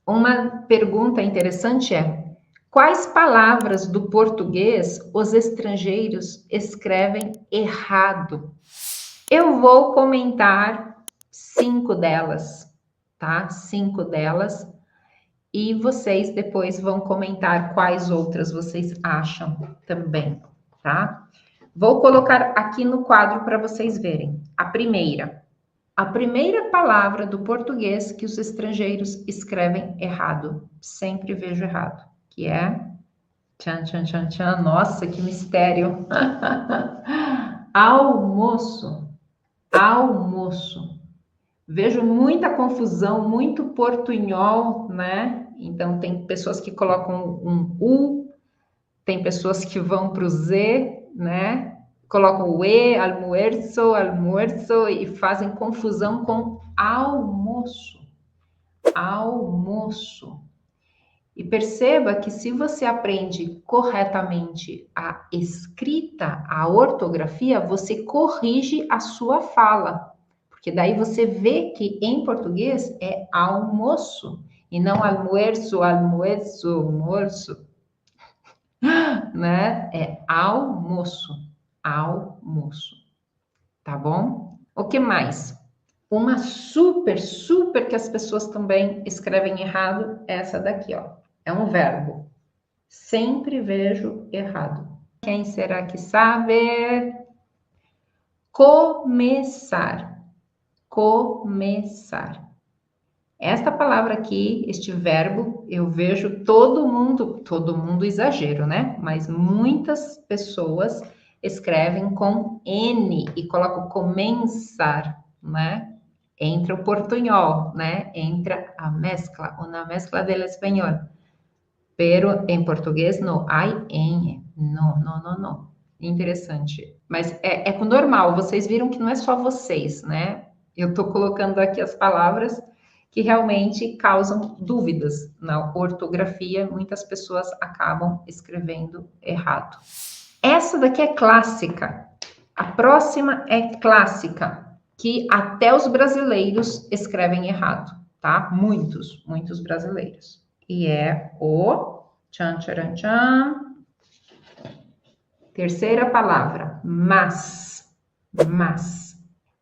Uma pergunta interessante é: quais palavras do português os estrangeiros escrevem errado? Eu vou comentar 5 delas, tá? 5 delas. E vocês depois vão comentar quais outras vocês acham também, tá? Vou colocar aqui no quadro para vocês verem. A primeira palavra do português que os estrangeiros escrevem errado. Sempre vejo errado, que é tchan, tchan, tchan, tchan. Nossa, que mistério. Almoço. Almoço. Vejo muita confusão, muito portunhol, né? Então, tem pessoas que colocam um U, tem pessoas que vão para o Z, né? Colocam o E, almuerzo, almuerzo, e fazem confusão com almoço. Almoço. E perceba que se você aprende corretamente a escrita, a ortografia, você corrige a sua fala. Porque daí você vê que em português é almoço e não almuerzo, almuerzo, almoço, né? É almoço, almoço, tá bom? O que mais? Uma super que as pessoas também escrevem errado é essa daqui, ó. É um verbo. Sempre vejo errado. Quem será que sabe? Começar. Começar. Esta palavra aqui, este verbo, eu vejo todo mundo exagero, né? Mas muitas pessoas escrevem com N e colocam comenzar, né? Entra o portunhol, né? Entra a mescla, una mezcla del español. Pero em português não há N. Não. Interessante. Mas é normal, vocês viram que não é só vocês, né? Eu estou colocando aqui as palavras que realmente causam dúvidas na ortografia. Muitas pessoas acabam escrevendo errado. Essa daqui é clássica. A próxima é clássica, que até os brasileiros escrevem errado, tá? Muitos brasileiros. E é o tchan, tchan, tchan. Terceira palavra, mas. Mas.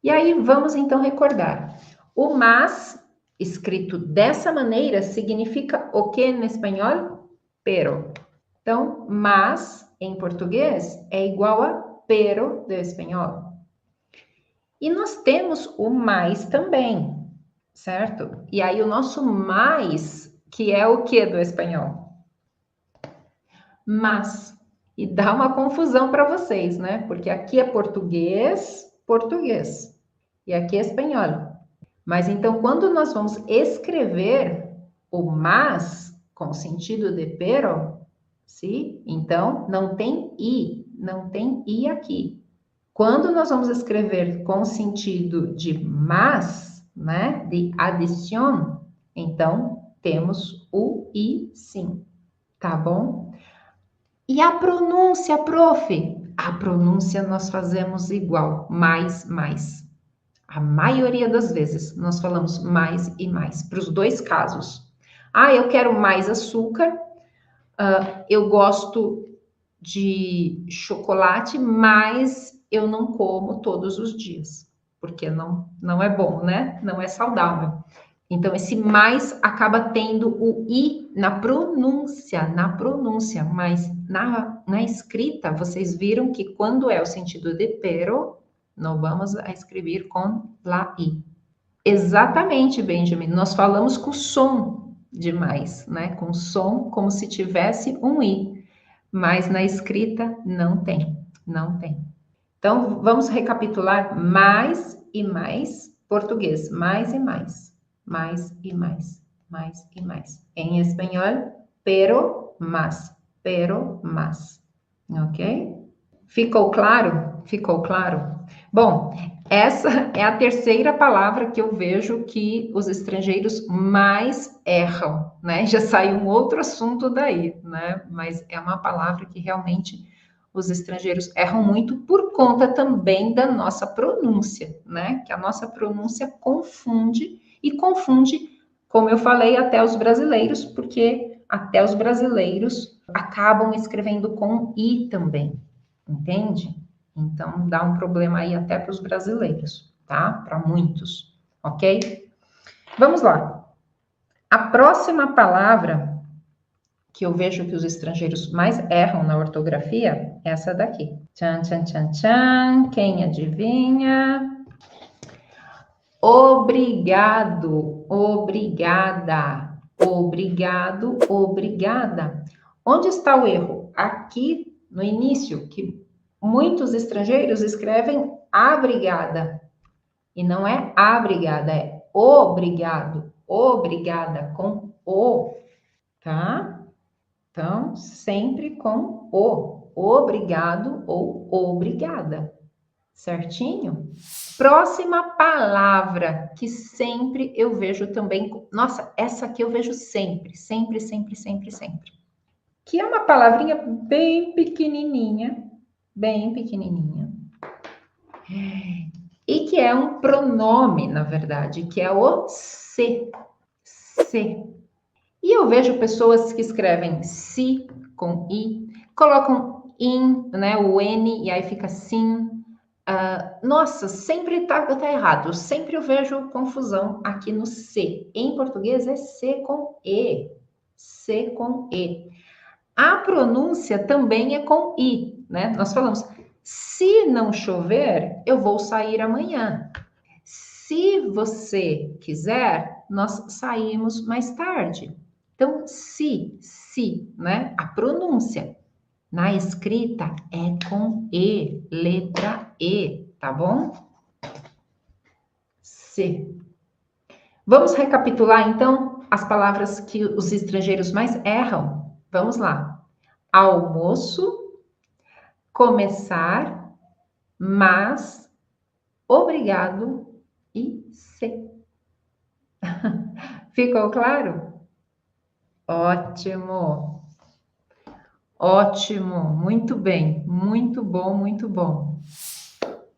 E aí vamos então recordar. O mas, escrito dessa maneira, significa o que em espanhol? Pero. Então, mas em português é igual a pero do espanhol. E nós temos o mais também, certo? E aí o nosso mais, que é o que do espanhol? Mas. E dá uma confusão para vocês, né? Porque aqui é português, e aqui é espanhol. Mas então, quando nós vamos escrever o mas com sentido de pero, sim? Então, não tem i aqui. Quando nós vamos escrever com sentido de mas, né? De adição, então temos o i sim, tá bom? E a pronúncia, prof? A pronúncia nós fazemos igual, mais. A maioria das vezes nós falamos mais e mais, para os dois casos. Ah, eu quero mais açúcar, eu gosto de chocolate, mas eu não como todos os dias, porque não é bom, né? Não é saudável. Então, esse mais acaba tendo o i na pronúncia, mas na escrita, vocês viram que quando é o sentido de pero, não vamos a escrever com la i. Exatamente, Benjamin, nós falamos com som demais, né? Com som como se tivesse um i, mas na escrita não tem. Então, vamos recapitular mais e mais, português, mais e mais. Em espanhol, pero más. Ok? Ficou claro? Bom, essa é a terceira palavra que eu vejo que os estrangeiros mais erram, né? Já saiu um outro assunto daí, né? Mas é uma palavra que realmente os estrangeiros erram muito por conta também da nossa pronúncia, né? Que a nossa pronúncia confunde como eu falei, até os brasileiros, porque até os brasileiros acabam escrevendo com I também, entende? Então, dá um problema aí até para os brasileiros, tá? Para muitos, ok? Vamos lá. A próxima palavra que eu vejo que os estrangeiros mais erram na ortografia é essa daqui. Tchan, tchan, tchan, tchan. Quem adivinha? Obrigado, obrigada, obrigado, obrigada. Onde está o erro? Aqui no início, que muitos estrangeiros escrevem obrigada. E não é obrigada, é obrigado, obrigada, com o, tá? Então, sempre com o, obrigado ou obrigada, certinho? Próxima palavra que sempre eu vejo também, nossa, essa aqui eu vejo sempre, sempre, sempre, sempre, sempre. Que é uma palavrinha bem pequenininha, e que é um pronome, na verdade, que é o se, se. E eu vejo pessoas que escrevem si com i, colocam in, né, o n, e aí fica sim. Nossa, sempre tá errado. Sempre eu vejo confusão aqui no C. Em português é C com E. C com E. A pronúncia também é com I, né? Nós falamos, se não chover, eu vou sair amanhã. Se você quiser, nós saímos mais tarde. Então, se, né? A pronúncia. Na escrita é com E, letra E, tá bom? C. Vamos recapitular, então, as palavras que os estrangeiros mais erram? Vamos lá. Almoço, começar, mas, obrigado e se. Ficou claro? Ótimo. Ótimo, muito bem, muito bom, muito bom.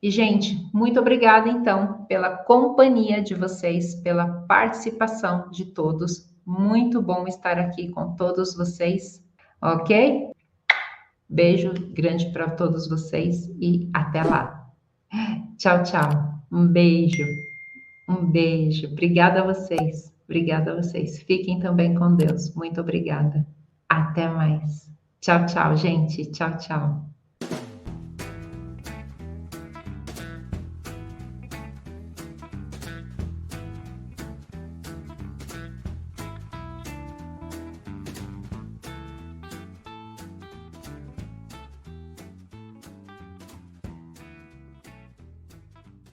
E, gente, muito obrigada, então, pela companhia de vocês, pela participação de todos. Muito bom estar aqui com todos vocês, ok? Beijo grande para todos vocês e até lá. Tchau, tchau. Um beijo. Um beijo. Obrigada a vocês. Obrigada a vocês. Fiquem também com Deus. Muito obrigada. Até mais. Tchau, tchau, gente. Tchau, tchau.